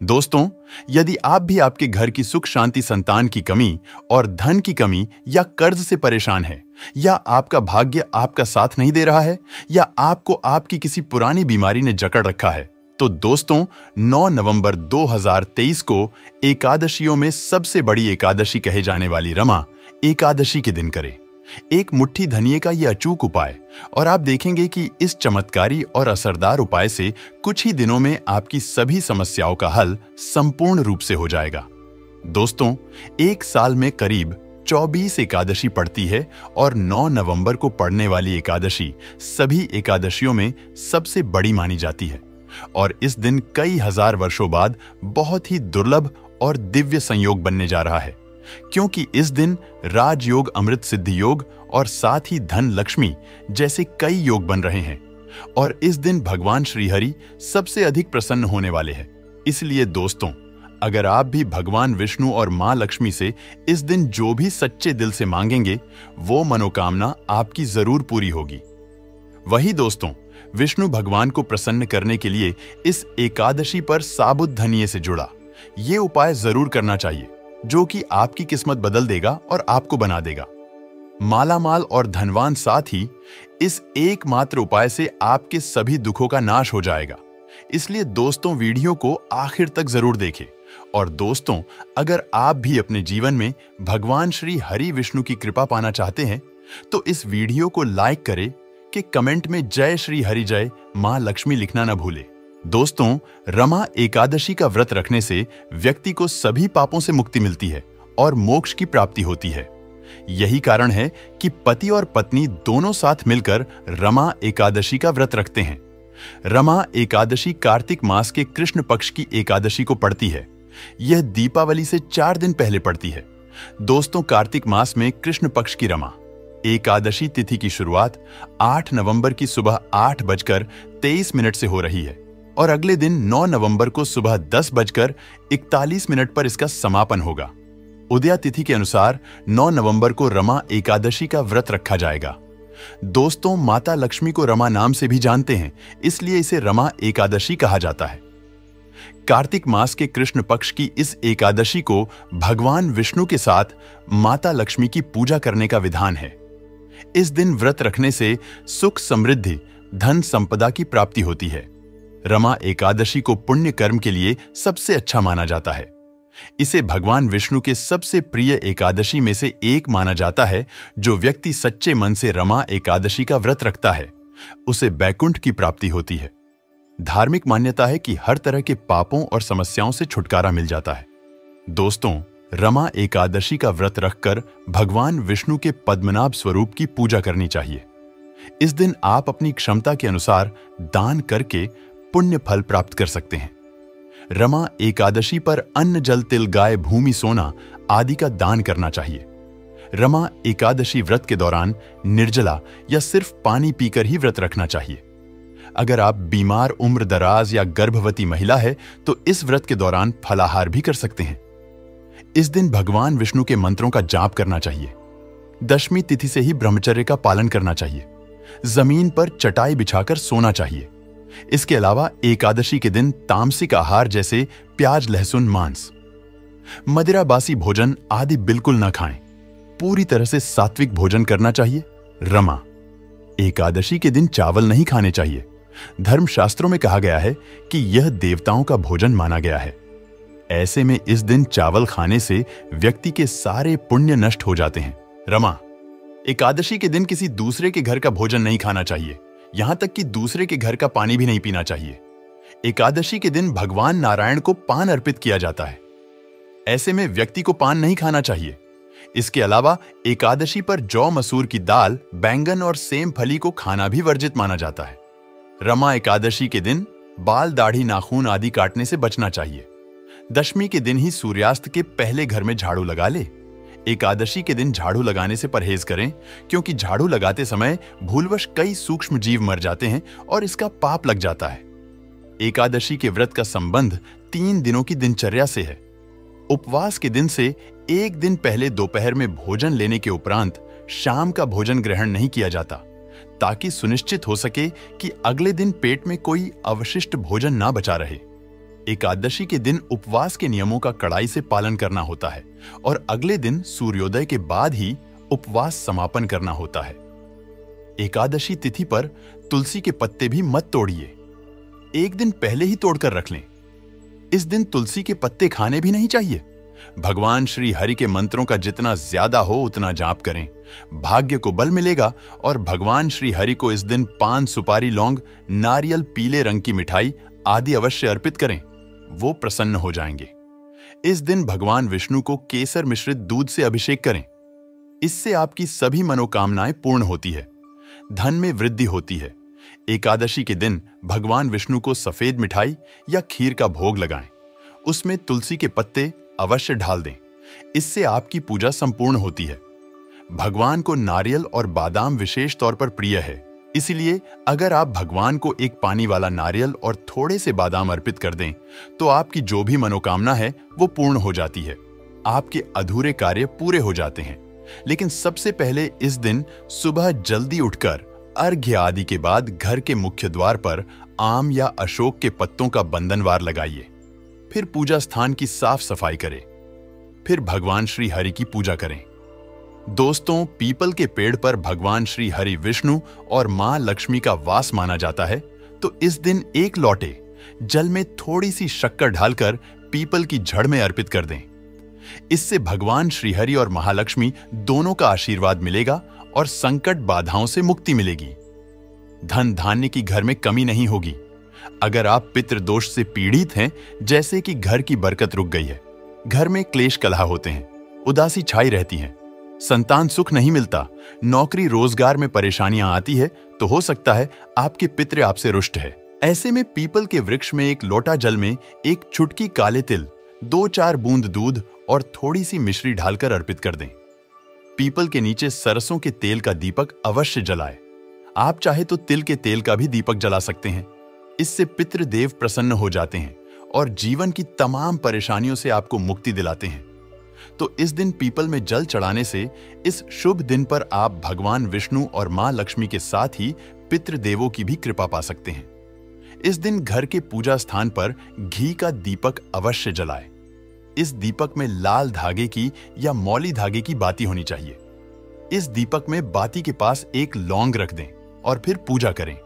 दोस्तों, यदि आप भी आपके घर की सुख शांति, संतान की कमी और धन की कमी या कर्ज से परेशान हैं, या आपका भाग्य आपका साथ नहीं दे रहा है, या आपको आपकी किसी पुरानी बीमारी ने जकड़ रखा है, तो दोस्तों 9 नवंबर 2023 को एकादशियों में सबसे बड़ी एकादशी कहे जाने वाली रमा एकादशी के दिन करें एक मुट्ठी धनिये का ये अचूक उपाय, और आप देखेंगे कि इस चमत्कारी और असरदार उपाय से कुछ ही दिनों में आपकी सभी समस्याओं का हल संपूर्ण रूप से हो जाएगा। दोस्तों, एक साल में करीब 24 एकादशी पड़ती है और 9 नवंबर को पड़ने वाली एकादशी सभी एकादशियों में सबसे बड़ी मानी जाती है, और इस दिन कई हजार वर्षों बाद बहुत ही दुर्लभ और दिव्य संयोग बनने जा रहा है, क्योंकि इस दिन राजयोग, अमृत सिद्धि योग और साथ ही धन लक्ष्मी जैसे कई योग बन रहे हैं, और इस दिन भगवान श्री हरि सबसे अधिक प्रसन्न होने वाले हैं। इसलिए दोस्तों, अगर आप भी भगवान विष्णु और मां लक्ष्मी से इस दिन जो भी सच्चे दिल से मांगेंगे, वो मनोकामना आपकी जरूर पूरी होगी। वही दोस्तों, विष्णु भगवान को प्रसन्न करने के लिए इस एकादशी पर साबुत धनिये से जुड़ा ये उपाय जरूर करना चाहिए, जो कि आपकी किस्मत बदल देगा और आपको बना देगा मालामाल और धनवान। साथ ही इस एकमात्र उपाय से आपके सभी दुखों का नाश हो जाएगा। इसलिए दोस्तों, वीडियो को आखिर तक जरूर देखें। और दोस्तों, अगर आप भी अपने जीवन में भगवान श्री हरि विष्णु की कृपा पाना चाहते हैं, तो इस वीडियो को लाइक करें कि कमेंट में जय श्री हरि जय मां लक्ष्मी लिखना न भूले। दोस्तों, रमा एकादशी का व्रत रखने से व्यक्ति को सभी पापों से मुक्ति मिलती है और मोक्ष की प्राप्ति होती है। यही कारण है कि पति और पत्नी दोनों साथ मिलकर रमा एकादशी का व्रत रखते हैं। रमा एकादशी कार्तिक मास के कृष्ण पक्ष की एकादशी को पड़ती है। यह दीपावली से 4 दिन पहले पड़ती है। दोस्तों, कार्तिक मास में कृष्ण पक्ष की रमा एकादशी तिथि की शुरुआत 8 नवंबर की सुबह 8:23 से हो रही है, और अगले दिन 9 नवंबर को सुबह 10:41 पर इसका समापन होगा। उदया तिथि के अनुसार 9 नवंबर को रमा एकादशी का व्रत रखा जाएगा। दोस्तों, माता लक्ष्मी को रमा नाम से भी जानते हैं, इसलिए इसे रमा एकादशी कहा जाता है। कार्तिक मास के कृष्ण पक्ष की इस एकादशी को भगवान विष्णु के साथ माता लक्ष्मी की पूजा करने का विधान है। इस दिन व्रत रखने से सुख, समृद्धि, धन संपदा की प्राप्ति होती है। रमा एकादशी को पुण्य कर्म के लिए सबसे अच्छा माना जाता है। इसे भगवान विष्णु के सबसे प्रिय एकादशी में से एक माना जाता है। जो व्यक्ति सच्चे मन से रमा एकादशी का व्रत रखता है, उसे बैकुंठ की प्राप्ति होती है। धार्मिक मान्यता है कि हर तरह के पापों और समस्याओं से छुटकारा मिल जाता है। दोस्तों, रमा एकादशी का व्रत रखकर भगवान विष्णु के पद्मनाभ स्वरूप की पूजा करनी चाहिए। इस दिन आप अपनी क्षमता के अनुसार दान करके पुण्य फल प्राप्त कर सकते हैं। रमा एकादशी पर अन्न, जल, तिल, गाय, भूमि, सोना आदि का दान करना चाहिए। रमा एकादशी व्रत के दौरान निर्जला या सिर्फ पानी पीकर ही व्रत रखना चाहिए। अगर आप बीमार, उम्र दराज या गर्भवती महिला है, तो इस व्रत के दौरान फलाहार भी कर सकते हैं। इस दिन भगवान विष्णु के मंत्रों का जाप करना चाहिए। दशमी तिथि से ही ब्रह्मचर्य का पालन करना चाहिए। जमीन पर चटाई बिछाकर सोना चाहिए। इसके अलावा एकादशी के दिन तामसिक आहार जैसे प्याज, लहसुन, मांस, मदिरा, बासी भोजन आदि बिल्कुल न खाएं। पूरी तरह से सात्विक भोजन करना चाहिए। रमा एकादशी के दिन चावल नहीं खाने चाहिए। धर्मशास्त्रों में कहा गया है कि यह देवताओं का भोजन माना गया है। ऐसे में इस दिन चावल खाने से व्यक्ति के सारे पुण्य नष्ट हो जाते हैं। रमा एकादशी के दिन किसी दूसरे के घर का भोजन नहीं खाना चाहिए, यहां तक कि दूसरे के घर का पानी भी नहीं पीना चाहिए। एकादशी के दिन भगवान नारायण को पान अर्पित किया जाता है। ऐसे में व्यक्ति को पान नहीं खाना चाहिए। इसके अलावा एकादशी पर जौ, मसूर की दाल, बैंगन और सेम फली को खाना भी वर्जित माना जाता है। रमा एकादशी के दिन बाल, दाढ़ी, नाखून आदि काटने से बचना चाहिए। दशमी के दिन ही सूर्यास्त के पहले घर में झाड़ू लगा ले। एकादशी के दिन झाड़ू लगाने से परहेज करें, क्योंकि झाड़ू लगाते समय भूलवश कई सूक्ष्म जीव मर जाते हैं और इसका पाप लग जाता है। एकादशी के व्रत का संबंध 3 दिनों की दिनचर्या से है। उपवास के दिन से एक दिन पहले दोपहर में भोजन लेने के उपरांत शाम का भोजन ग्रहण नहीं किया जाता, ताकि सुनिश्चित हो सके कि अगले दिन पेट में कोई अवशिष्ट भोजन ना बचा रहे। एकादशी के दिन उपवास के नियमों का कड़ाई से पालन करना होता है और अगले दिन सूर्योदय के बाद ही उपवास समापन करना होता है। एकादशी तिथि पर तुलसी के पत्ते भी मत तोड़िए, एक दिन पहले ही तोड़कर रख लें। इस दिन तुलसी के पत्ते खाने भी नहीं चाहिए। भगवान श्री हरि के मंत्रों का जितना ज्यादा हो उतना जाप करें, भाग्य को बल मिलेगा और भगवान श्री हरि को इस दिन पान, सुपारी, लौंग, नारियल, पीले रंग की मिठाई आदि अवश्य अर्पित करें, वो प्रसन्न हो जाएंगे। इस दिन भगवान विष्णु को केसर मिश्रित दूध से अभिषेक करें, इससे आपकी सभी मनोकामनाएं पूर्ण होती है, धन में वृद्धि होती है। एकादशी के दिन भगवान विष्णु को सफेद मिठाई या खीर का भोग लगाएं, उसमें तुलसी के पत्ते अवश्य डाल दें, इससे आपकी पूजा संपूर्ण होती है। भगवान को नारियल और बादाम विशेष तौर पर प्रिय है, इसलिए अगर आप भगवान को एक पानी वाला नारियल और थोड़े से बादाम अर्पित कर दें तो आपकी जो भी मनोकामना है वो पूर्ण हो जाती है, आपके अधूरे कार्य पूरे हो जाते हैं। लेकिन सबसे पहले इस दिन सुबह जल्दी उठकर अर्घ्य आदि के बाद घर के मुख्य द्वार पर आम या अशोक के पत्तों का बंधनवार लगाइए। फिर पूजा स्थान की साफ सफाई करें, फिर भगवान श्री हरि की पूजा करें। दोस्तों, पीपल के पेड़ पर भगवान श्री हरि विष्णु और मां लक्ष्मी का वास माना जाता है, तो इस दिन एक लोटे जल में थोड़ी सी शक्कर डालकर पीपल की जड़ में अर्पित कर दें। इससे भगवान श्रीहरि और महालक्ष्मी दोनों का आशीर्वाद मिलेगा और संकट बाधाओं से मुक्ति मिलेगी। धन धान्य की घर में कमी नहीं होगी। अगर आप पितृदोष से पीड़ित हैं, जैसे कि घर की बरकत रुक गई है, घर में क्लेश कलह होते हैं, उदासी छाई रहती है, संतान सुख नहीं मिलता, नौकरी रोजगार में परेशानियां आती है, तो हो सकता है आपके पितृ आपसे रुष्ट है। ऐसे में पीपल के वृक्ष में एक लोटा जल में एक चुटकी काले तिल, 2-4 बूंद दूध और थोड़ी सी मिश्री ढालकर अर्पित कर दें। पीपल के नीचे सरसों के तेल का दीपक अवश्य जलाएं। आप चाहे तो तिल के तेल का भी दीपक जला सकते हैं। इससे पितृदेव प्रसन्न हो जाते हैं और जीवन की तमाम परेशानियों से आपको मुक्ति दिलाते हैं। तो इस दिन पीपल में जल चढ़ाने से इस शुभ दिन पर आप भगवान विष्णु और मां लक्ष्मी के साथ ही पितृदेवों की भी कृपा पा सकते हैं। इस दिन घर के पूजा स्थान पर घी का दीपक अवश्य जलाएं। इस दीपक में लाल धागे की या मौली धागे की बाती होनी चाहिए। इस दीपक में बाती के पास एक लौंग रख दें और फिर पूजा करें।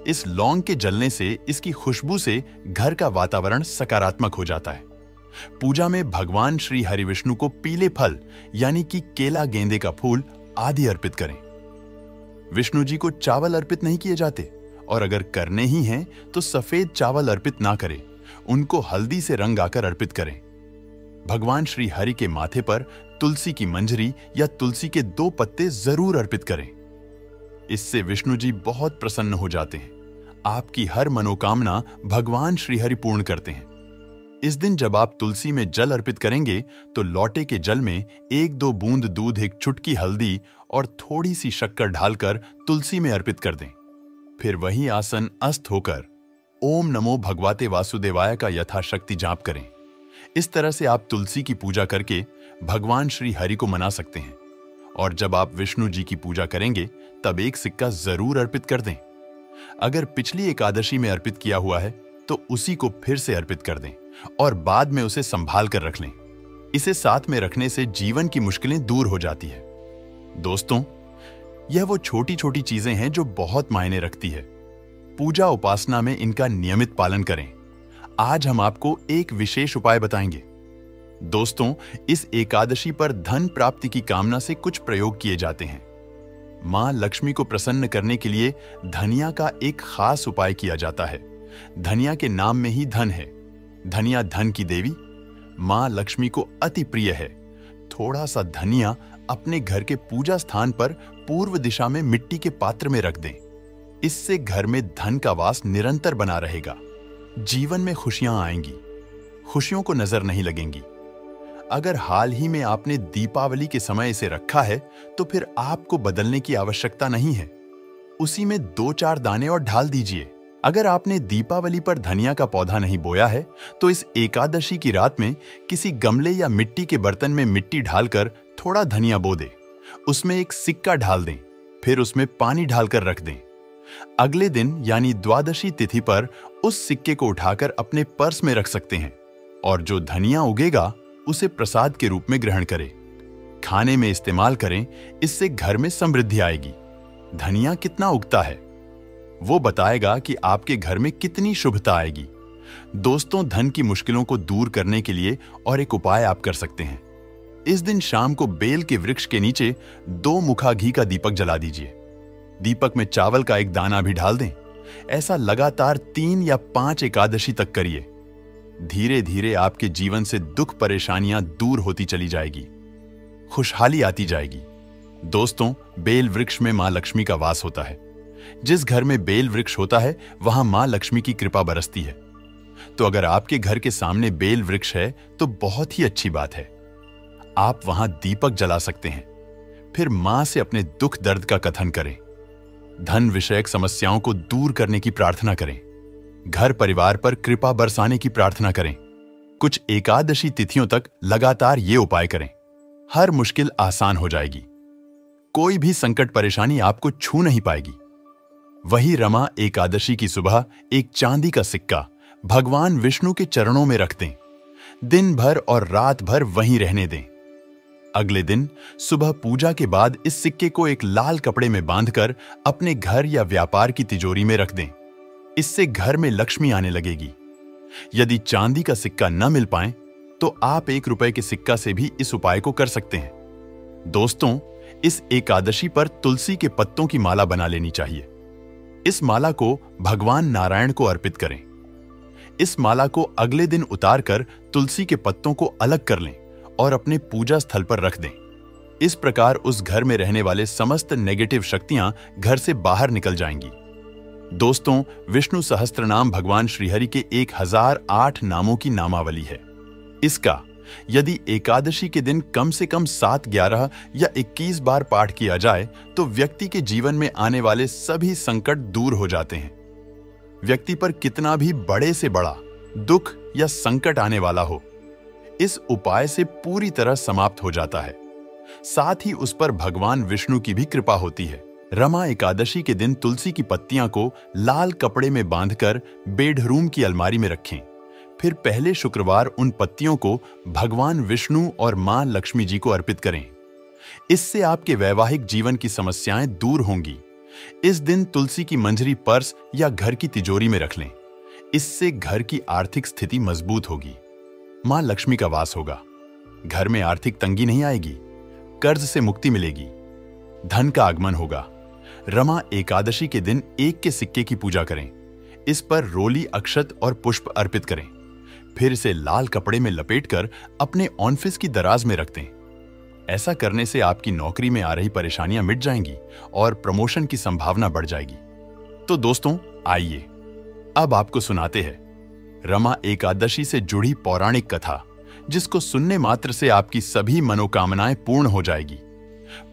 इस लौंग के जलने से, इसकी खुशबू से घर का वातावरण सकारात्मक हो जाता है। पूजा में भगवान श्री हरि विष्णु को पीले फल यानी कि केला, गेंदे का फूल आदि अर्पित करें। विष्णु जी को चावल अर्पित नहीं किए जाते और अगर करने ही हैं तो सफेद चावल अर्पित ना करें, उनको हल्दी से रंग आकर अर्पित करें। भगवान श्री हरि के माथे पर तुलसी की मंजरी या तुलसी के 2 पत्ते जरूर अर्पित करें। इससे विष्णु जी बहुत प्रसन्न हो जाते हैं। आपकी हर मनोकामना भगवान श्री हरि पूर्ण करते हैं। इस दिन जब आप तुलसी में जल अर्पित करेंगे तो लोटे के जल में 1-2 बूंद दूध, एक चुटकी हल्दी और थोड़ी सी शक्कर डालकर तुलसी में अर्पित कर दें। फिर वही आसन अस्त होकर ओम नमो भगवते वासुदेवाय का यथाशक्ति जाप करें। इस तरह से आप तुलसी की पूजा करके भगवान श्री हरि को मना सकते हैं। और जब आप विष्णु जी की पूजा करेंगे तब एक सिक्का जरूर अर्पित कर दें। अगर पिछली एकादशी में अर्पित किया हुआ है तो उसी को फिर से अर्पित कर दें और बाद में उसे संभाल कर रख लें। इसे साथ में रखने से जीवन की मुश्किलें दूर हो जाती है। दोस्तों, यह वो छोटी छोटी चीजें हैं जो बहुत मायने रखती है। पूजा उपासना में इनका नियमित पालन करें। आज हम आपको एक विशेष उपाय बताएंगे। दोस्तों, इस एकादशी पर धन प्राप्ति की कामना से कुछ प्रयोग किए जाते हैं। मां लक्ष्मी को प्रसन्न करने के लिए धनिया का एक खास उपाय किया जाता है। धनिया के नाम में ही धन है। धनिया धन की देवी, मां लक्ष्मी को अति प्रिय है। थोड़ा सा धनिया अपने घर के पूजा स्थान पर पूर्व दिशा में मिट्टी के पात्र में रख दें। इससे घर में धन का वास निरंतर बना रहेगा। जीवन में खुशियां आएंगी, खुशियों को नजर नहीं लगेंगी। अगर हाल ही में आपने दीपावली के समय इसे रखा है तो फिर आपको बदलने की आवश्यकता नहीं है। उसी में 2-4 दाने और डाल दीजिए। अगर आपने दीपावली पर धनिया का पौधा नहीं बोया है तो इस एकादशी की रात में किसी गमले या मिट्टी के बर्तन में मिट्टी डालकर थोड़ा धनिया बो दें। उसमें एक सिक्का डाल दें, फिर उसमें पानी डालकर रख दें। अगले दिन यानी द्वादशी तिथि पर उस सिक्के को उठाकर अपने पर्स में रख सकते हैं और जो धनिया उगेगा उसे प्रसाद के रूप में ग्रहण करें। खाने में इस्तेमाल करें, इससे घर में समृद्धि आएगी। धनिया कितना उगता है वो बताएगा कि आपके घर में कितनी शुभता आएगी। दोस्तों, धन की मुश्किलों को दूर करने के लिए और एक उपाय आप कर सकते हैं। इस दिन शाम को बेल के वृक्ष के नीचे 2 मुखा घी का दीपक जला दीजिए। दीपक में चावल का एक दाना भी डाल दें। ऐसा लगातार 3 या 5 एकादशी तक करिए। धीरे धीरे आपके जीवन से दुख परेशानियां दूर होती चली जाएगी, खुशहाली आती जाएगी। दोस्तों, बेल वृक्ष में मां लक्ष्मी का वास होता है। जिस घर में बेल वृक्ष होता है वहां मां लक्ष्मी की कृपा बरसती है। तो अगर आपके घर के सामने बेल वृक्ष है तो बहुत ही अच्छी बात है। आप वहां दीपक जला सकते हैं। फिर मां से अपने दुख दर्द का कथन करें। धन विषयक समस्याओं को दूर करने की प्रार्थना करें। घर परिवार पर कृपा बरसाने की प्रार्थना करें। कुछ एकादशी तिथियों तक लगातार ये उपाय करें। हर मुश्किल आसान हो जाएगी। कोई भी संकट परेशानी आपको छू नहीं पाएगी। वही रमा एकादशी की सुबह एक चांदी का सिक्का भगवान विष्णु के चरणों में रख दें। दिन भर और रात भर वहीं रहने दें। अगले दिन सुबह पूजा के बाद इस सिक्के को एक लाल कपड़े में बांधकर अपने घर या व्यापार की तिजोरी में रख दें। इससे घर में लक्ष्मी आने लगेगी। यदि चांदी का सिक्का न मिल पाए तो आप 1 रुपए के सिक्का से भी इस उपाय को कर सकते हैं। दोस्तों, इस एकादशी पर तुलसी के पत्तों की माला बना लेनी चाहिए। इस माला को भगवान नारायण को अर्पित करें। इस माला को अगले दिन उतारकर तुलसी के पत्तों को अलग कर लें और अपने पूजा स्थल पर रख दें। इस प्रकार उस घर में रहने वाले समस्त नेगेटिव शक्तियां घर से बाहर निकल जाएंगी। दोस्तों, विष्णु सहस्त्रनाम भगवान श्रीहरि के 1008 नामों की नामावली है। इसका यदि एकादशी के दिन कम से कम 7, 11 या 21 बार पाठ किया जाए तो व्यक्ति के जीवन में आने वाले सभी संकट दूर हो जाते हैं। व्यक्ति पर कितना भी बड़े से बड़ा दुख या संकट आने वाला हो, इस उपाय से पूरी तरह समाप्त हो जाता है। साथ ही उस पर भगवान विष्णु की भी कृपा होती है। रमा एकादशी के दिन तुलसी की पत्तियां को लाल कपड़े में बांधकर बेडरूम की अलमारी में रखें। फिर पहले शुक्रवार उन पत्तियों को भगवान विष्णु और मां लक्ष्मी जी को अर्पित करें। इससे आपके वैवाहिक जीवन की समस्याएं दूर होंगी। इस दिन तुलसी की मंजरी पर्स या घर की तिजोरी में रख लें। इससे घर की आर्थिक स्थिति मजबूत होगी। मां लक्ष्मी का वास होगा। घर में आर्थिक तंगी नहीं आएगी। कर्ज से मुक्ति मिलेगी। धन का आगमन होगा। रमा एकादशी के दिन 1 के सिक्के की पूजा करें। इस पर रोली, अक्षत और पुष्प अर्पित करें। फिर इसे लाल कपड़े में लपेटकर अपने ऑफिस की दराज में रख दें। ऐसा करने से आपकी नौकरी में आ रही परेशानियां मिट जाएंगी और प्रमोशन की संभावना बढ़ जाएगी। तो दोस्तों, आइए अब आपको सुनाते हैं रमा एकादशी से जुड़ी पौराणिक कथा, जिसको सुनने मात्र से आपकी सभी मनोकामनाएं पूर्ण हो जाएगी।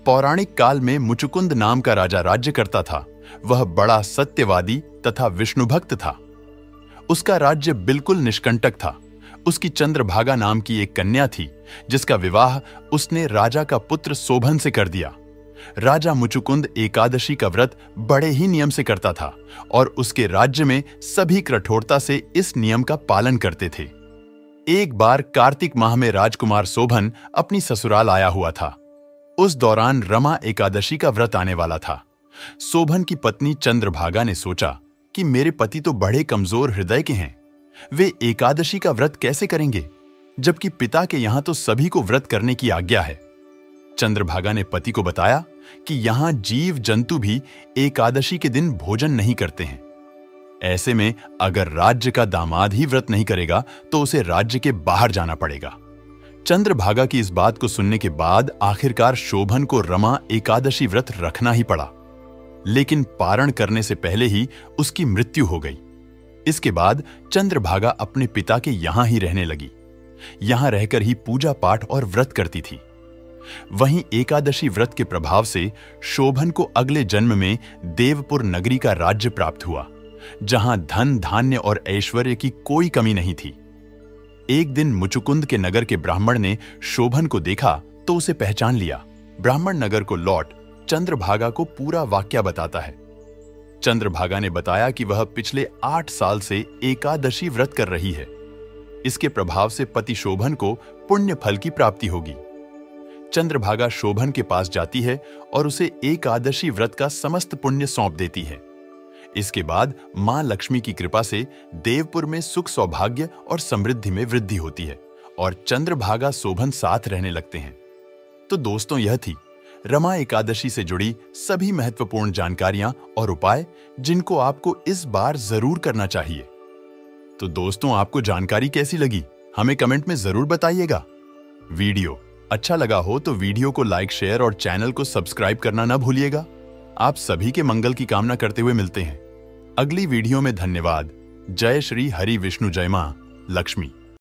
पौराणिक काल में मुचुकुंद नाम का राजा राज्य करता था। वह बड़ा सत्यवादी तथा विष्णु भक्त था। उसका राज्य बिल्कुल निष्कंटक था। उसकी चंद्रभागा नाम की एक कन्या थी, जिसका विवाह उसने राजा का पुत्र शोभन से कर दिया। राजा मुचुकुंद एकादशी का व्रत बड़े ही नियम से करता था और उसके राज्य में सभी कठोरता से इस नियम का पालन करते थे। एक बार कार्तिक माह में राजकुमार शोभन अपनी ससुराल आया हुआ था। उस दौरान रमा एकादशी का व्रत आने वाला था। शोभन की पत्नी चंद्रभागा ने सोचा कि मेरे पति तो बड़े कमजोर हृदय के हैं, वे एकादशी का व्रत कैसे करेंगे, जबकि पिता के यहां तो सभी को व्रत करने की आज्ञा है। चंद्रभागा ने पति को बताया कि यहां जीव जंतु भी एकादशी के दिन भोजन नहीं करते हैं। ऐसे में अगर राज्य का दामाद ही व्रत नहीं करेगा तो उसे राज्य के बाहर जाना पड़ेगा। चंद्रभागा की इस बात को सुनने के बाद आखिरकार शोभन को रमा एकादशी व्रत रखना ही पड़ा, लेकिन पारण करने से पहले ही उसकी मृत्यु हो गई। इसके बाद चंद्रभागा अपने पिता के यहां ही रहने लगी। यहां रहकर ही पूजा पाठ और व्रत करती थी। वहीं एकादशी व्रत के प्रभाव से शोभन को अगले जन्म में देवपुर नगरी का राज्य प्राप्त हुआ, जहां धन, धान्य और ऐश्वर्य की कोई कमी नहीं थी। एक दिन मुचुकुंद के नगर के ब्राह्मण ने शोभन को देखा तो उसे पहचान लिया। ब्राह्मण नगर को लौट चंद्रभागा को पूरा वाकया बताता है। चंद्रभागा ने बताया कि वह पिछले 8 साल से एकादशी व्रत कर रही है। इसके प्रभाव से पति शोभन को पुण्य फल की प्राप्ति होगी। चंद्रभागा शोभन के पास जाती है और उसे एकादशी व्रत का समस्त पुण्य सौंप देती है। इसके बाद मां लक्ष्मी की कृपा से देवपुर में सुख सौभाग्य और समृद्धि में वृद्धि होती है और चंद्रभागा शोभन साथ रहने लगते हैं। तो दोस्तों, यह थी रमा एकादशी से जुड़ी सभी महत्वपूर्ण जानकारियां और उपाय जिनको आपको इस बार जरूर करना चाहिए। तो दोस्तों, आपको जानकारी कैसी लगी हमें कमेंट में जरूर बताइएगा। वीडियो अच्छा लगा हो तो वीडियो को लाइक, शेयर और चैनल को सब्सक्राइब करना ना भूलिएगा। आप सभी के मंगल की कामना करते हुए मिलते हैं अगली वीडियो में। धन्यवाद। जय श्री हरि विष्णु, जय मां लक्ष्मी।